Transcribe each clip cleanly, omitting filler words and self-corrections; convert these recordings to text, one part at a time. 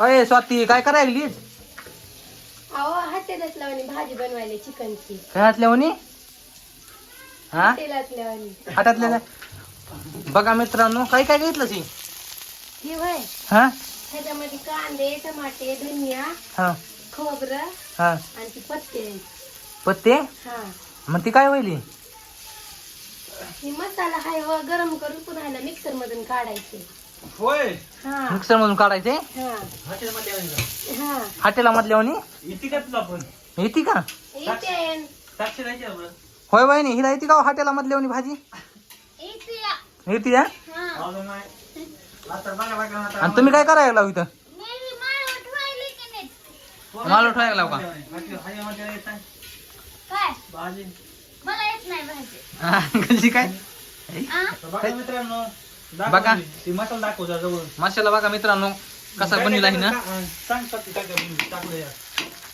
अय स्वाती काय करायलीस? अहो हॉटेलात लावणी भाजी बनवायला चिकनची. काय हातल्यावनी? हा हॉटेलात लावणी. हातातल्या बघा मित्रांनो काय काय घेतलं ती? हे वय हा ह्याच्यामध्ये कांदे टमाटे धनिया हा खोबरं हा आणि ती पत्ते. पत्ते हा मग ती काय होईल? ही मसाला हाय व गरम करून पुन्हा मिक्सर मधून काढायचे. होय हा मिक्सर मधून काढायचे हा हॉटेलमध्ये आली का? हा हाटेला मधल्यावनी येते का तुला पण येते का? इथे साक्षी राहायची आपण होय वहिनी हिला येते का हाटेला मधल्यावनी भाजी? येते या अजून नाही. आता बघा बघा आता आणि तुम्ही काय करायला लावू इथं? माल उठवायला लावू का? भाजी हा, कशी काय बघा मित्रांनो बघा. ती मसाला दाखव जरा जवळ मसाला बघा मित्रांनो कसा बनविला आहे ना. सांग साक्षी काय काय टाकलं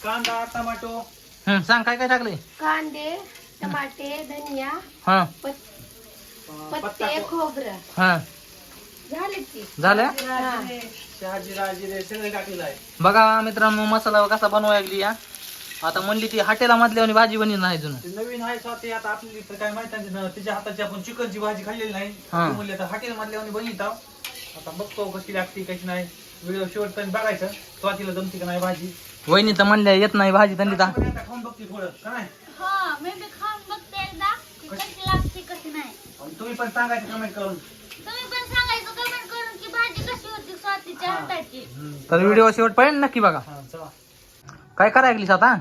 कांदा टमाटो सांग काय काय टाकलंय? कांदे टमाटे धनिया हा पत्ते खोबरं हा झाले की. झालं हा. शहाजिरा जिरे सगळे टाकलेलं आहे. बघा मित्रांनो मसाला कसा बनवायला लागली या. आता म्हणली ती हॉटेला मधल्यावनी भाजी बनली नाही अजून. ते नवीन आहे स्वाती आता आपली तर काय माहिती नाही तिच्या हाताची आपण चिकनची भाजी खाल्लेली नाही हा. ती म्हणली आता हॉटेल मधल्यावर बनवित आता बघतो कशी लागते कशी नाही व्हिडिओ शेवटपर्यंत बघायचं स्वातीला जमती का नाही भाजी. वहिनी तर म्हणल्या येत नाही भाजी त्यांनी आता खाऊन बघते थोडं काय हा मी बी खाऊन बघते एकदा की कशी लागते कशी नाही. आणि तुम्ही पण सांगायचं कमेंट करून. तुम्ही पण सांगायचं कमेंट करून की भाजी कशी होती स्वातीच्या हाताची. तर व्हिडिओ शेवटपर्यंत नक्की बघा. हा चला काय करायला लागलीस आता?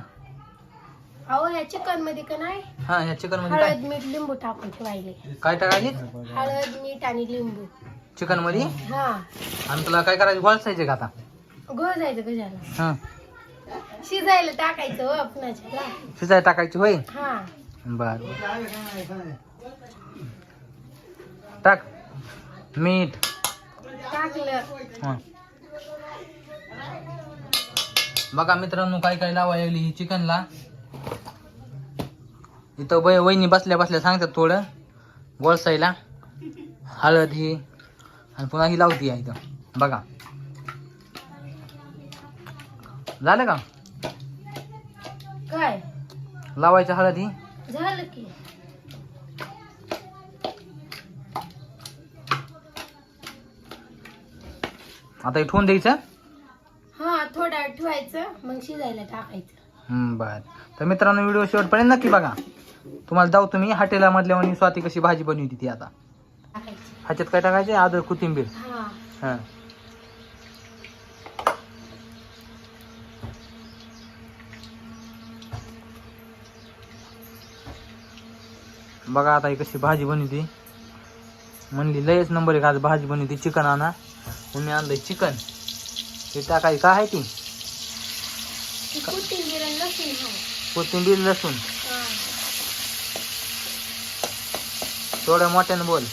अहो ह्या चिकन मध्ये का नाही हा ह्या चिकन मध्ये काय हळद मीठ लिंबू टाकून ठेवायले. काय टाकायची? हळद मीठ आणि लिंबू. चिकन मध्ये. हा आणि तुला काय करायचं गोळसायचे का आता? घोळ जायचं कशाला हा शिजायला टाकायचं हो आपणाच्या. शिजाय टाकायची होय. हा बर टाक मीठ. टाकलं. हा. बघा मित्रांनो काय काय लावायला लागली ही चिकनला. इथं वहिनी बसल्या बसल्या सांगतात थोडं गोळसाईला हळद ही आणि पुन्हा ही लावती आहे इथं बघा. झालं का काय लावायचं हळद ही? झालं की. आता हे ठेवून द्यायचं. हा थोडा वेळ ठेवायचं मग शिजायला टाकायचं. बर तर मित्रांनो व्हिडिओ शेवटपर्यंत नक्की बघा. तुम्हाला जाऊ तुम्ही हॉटेला मधल्यावर स्वाती कशी भाजी बनवती ती आता. टाकायचं. ह्याच्यात काय टाकायचे? अद्रक कोथिंबीर. हा हा बघा आता ही कशी भाजी बनवती. म्हणली लयच नंबर एक आज भाजी बनवती चिकन आणा म्हणून मी आणलंय चिकन. हे टाकायची काय आहे ती? ती कोथिंबीर आणि लसूण आहे. कोथिंबीर लसूण. हा. थोड्या मोठ्यानं बोल.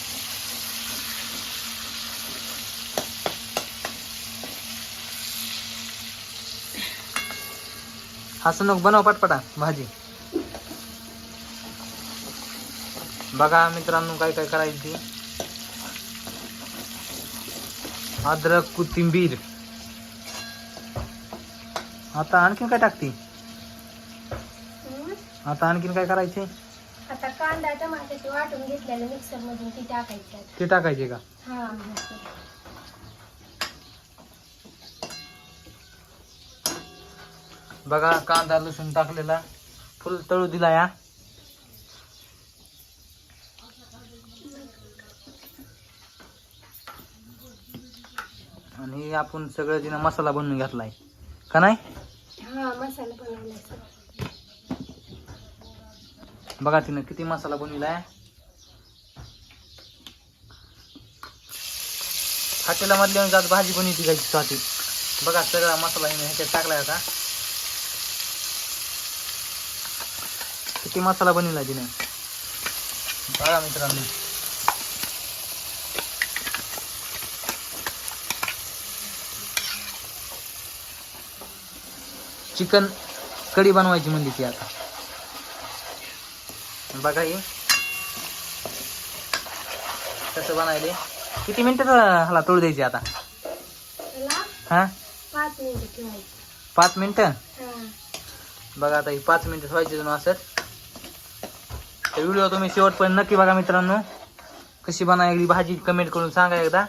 हसू नको बनव पटपटा भाजी. बघा मित्रांनो काय काय करायची. अद्रक कोथिंबीर. आता आणखीन काय टाकते? हम्म. आता आणखीन काय करायचे? आता कांदा टमाट्याचे वाटून घेतलेलं मिक्सर मधून ती टाकायची आता. ते टाकायचे का? हा बघा कांदा लसूण टाकलेला फुल तळू दिला या. आणि आपण सगळं तिनं मसाला बनवून घेतलाय का नाही? हा मसाला बनवला. बघा तिनं किती मसाला बनविलाय. हॉटेला मधल्या जात भाजी बनवती जायची स्वाती. बघा सगळा मसाला हिने ह्याच्यात टाकलाय आता. किती मसाला बनविलाय तिने बघा मित्रांनो. चिकन कढी बनवायची म्हणली ती आता. बघा हे कसं बनायले. किती मिनिटं हाला तोड द्यायची आता? त्याला हा 5 5 मिनिटं ठेवायची. 5 मिनिटं. हा. बघा आता ही 5 मिनिटं व्हायची जणू असत. तर व्हिडिओ तुम्ही शेवटपर्यंत नक्की बघा मित्रांनो. कशी बनायली भाजी कमेंट करून सांगा एकदा.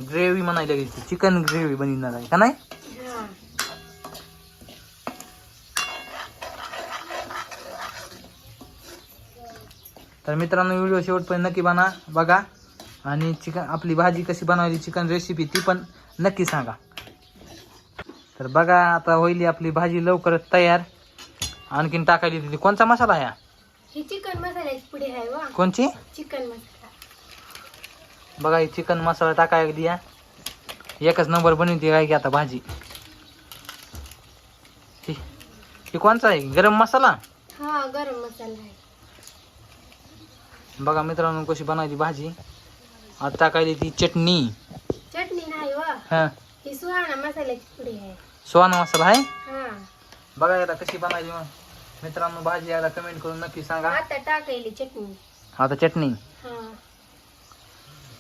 ग्रेव्ही म्हणायला लागली, चिकन ग्रेव्ही बनवणार आहे का नाही? हा. तर मित्रांनो व्हिडिओ शेवटपर्यंत नक्की बघा आणि चिकन आपली भाजी कशी बनवायची चिकन रेसिपी ती पण नक्की सांगा. तर बघा आता होईल आपली भाजी लवकरच तयार. आणखीन टाकायली तिथे कोणता मसाला आहे? ही चिकन मसाल्याची पुढे आहे वा. कोणची? चिकन मसाला. बघा ही चिकन मसाला टाकायला द्या. एकच नंबर बनवते काय की आता भाजी. ही कोणचा आहे? गरम मसाला. हा गरम मसाला आहे. बघा मित्रांनो कशी बनवायची भाजी. आता टाकायली ती चटणी. चटणी नाही वा. हा ही सुहाणा मसाल्याची पुढे आहे. सोना मसाला आहे. हा. बघा एकदा कशी बनायची मग मित्रांनो भाजी एकदा कमेंट करून नक्की सांगा. आता टाकायली चटणी. आता चटणी. हा.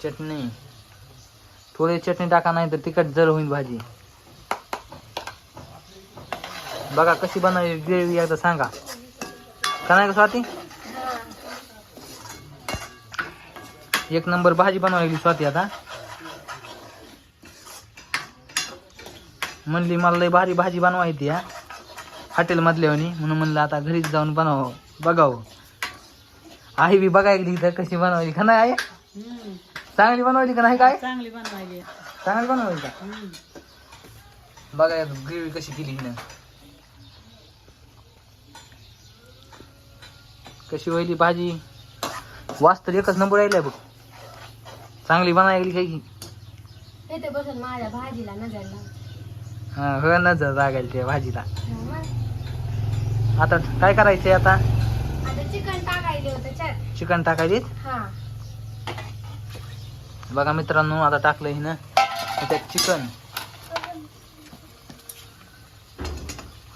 चटणी थोडी चटणी टाका नाही तर तिखट जर होईल भाजी. बघा कशी बनवायची ग्रेव्ही एकदा सांगा का नाही का स्वाती? हा. एक नंबर भाजी बनवायली स्वाती. आता म्हणली मला लय भारी भाजी बनवायची हा हॉटेल मधल्यावानी म्हणून म्हणलं आता घरीच जाऊन बनवावं बघावं. आई बी बघायली इथं कशी बनवायची का नाही? आई चांगली बनवायची का नाही? काय चांगली बनवायली. चांगली बनवायची का? बघा ग्रेव्ही कशी केली हिनं. कशी व्हायली भाजी. वास तर एकच नंबर राहिलाय बघ. चांगली बनायली काय की. इथे बसून माझ्या भाजीला नजर लावते. हा हो नजर लागायला त्या भाजीला. हा मग. आता काय करायचंय? आता आता चिकन टाकायले होतं त्यात. चिकन टाकायलीत. हा. बघा मित्रांनो आता टाकलं हिनं त्यात चिकन.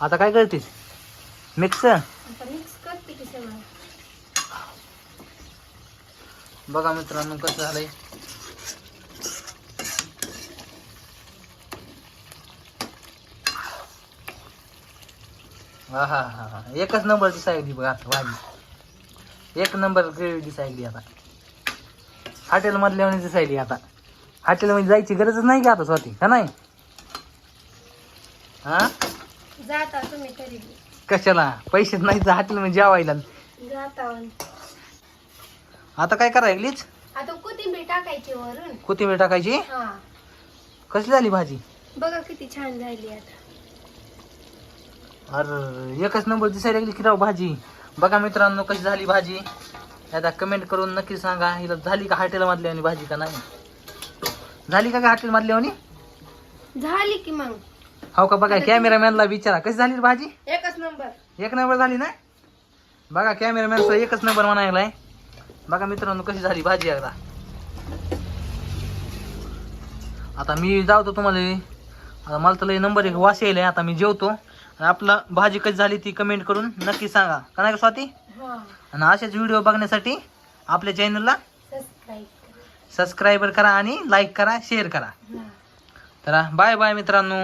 आता काय करतेस? मिक्स. आता मिक्स करते की सगळं. बघा मित्रांनो कसं झालंय. हा हा हा हा एकच नंबर दिसायली बघा आता भाजी. एक नंबर ग्रेव्ही दिसायली आता. हॉटेल मधल्या दिसायली आता. हॉटेलमध्ये जायची गरजच नाही की आता स्वाती का नाही? हा जाता तुम्ही तरी बी. कशाला? पैसेच नाही तर हॉटेलमध्ये जेवायला. जाता. आता काय करायलीच? आता कोथिंबीर टाकायची वरून. कोथिंबीर टाकायची. हा. कसली झाली भाजी? बघा किती छान झाली आता. अरे एकच नंबर दिसायला लागली की राव भाजी. बघा मित्रांनो कशी झाली भाजी. आता कमेंट करून नक्की सांगा हिला झाली का हॉटेल मधल्यावानी भाजी का नाही? झाली का हॉटेल मधल्यावानी? झाली की मग. हो का? बघा कॅमेरामॅनला विचारा कशी झाली रे भाजी. एकच नंबर. एक नंबर झाली ना. बघा कॅमेरामॅन एकच नंबर म्हणायलाय. बघा मित्रांनो कशी झाली भाजी एकदा. आता मी जावतो तुम्हाला. आता मला तर लय नंबर एक वास यायलाय. आता मी जेवतो. आणि आपला भाजी कशी झाली ती कमेंट करून नक्की सांगा का नाही का स्वाती? हा. आणि असेच व्हिडिओ बघण्यासाठी आपल्या चॅनलला सबस्क्राईब. सबस्क्राईबर करा आणि लाईक करा शेअर करा. हा. तर बाय बाय मित्रांनो.